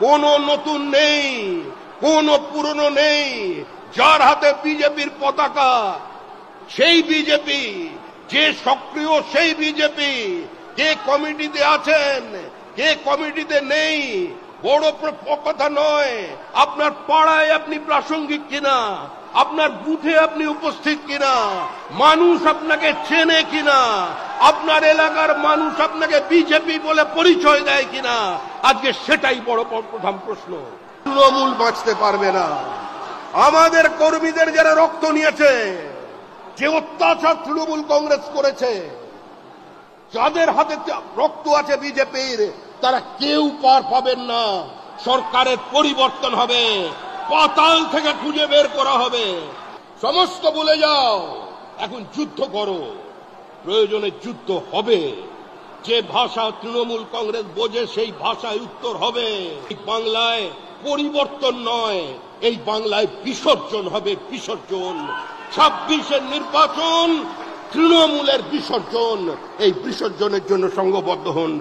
কোনো নতুন নেই, কোনো পুরনো নেই। যার হাতে বিজেপির পতাকা সেই বিজেপি, যে সক্রিয় সেই বিজেপি। কে কমিটিতে আছেন, কে কমিটিতে নেই বড় কথা নয়। আপনার পাড়ায় আপনি প্রাসঙ্গিক কিনা, আপনার বুথে আপনি উপস্থিত কিনা, মানুষ আপনাকে চেনে কিনা, আপনার এলাকার মানুষ আপনাকে বিজেপি বলে পরিচয় দেয় কিনা, আজকে সেটাই বড় প্রধান প্রশ্ন। তৃণমূল বাঁচতে পারবে না। আমাদের কর্মীদের যারা রক্ত নিয়েছে, যে অত্যাচার তৃণমূল কংগ্রেস করেছে, যাদের হাতে রক্ত আছে বিজেপির, তারা কেউ পার পাবেন না। সরকারের পরিবর্তন হবে, পাতাল থেকে খুঁজে বের করা হবে। সমস্ত ভুলে যাও, এখন যুদ্ধ করো। প্রয়োজনে যুদ্ধ হবে। যে ভাষা তৃণমূল কংগ্রেস বোঝে সেই ভাষায় উত্তর হবে। বাংলায় পরিবর্তন নয়, এই বাংলায় বিসর্জন হবে, বিসর্জন। 26-এর নির্বাচন তৃণমূলের বিসর্জন। এই বিসর্জনের জন্য সংঘবদ্ধ হন।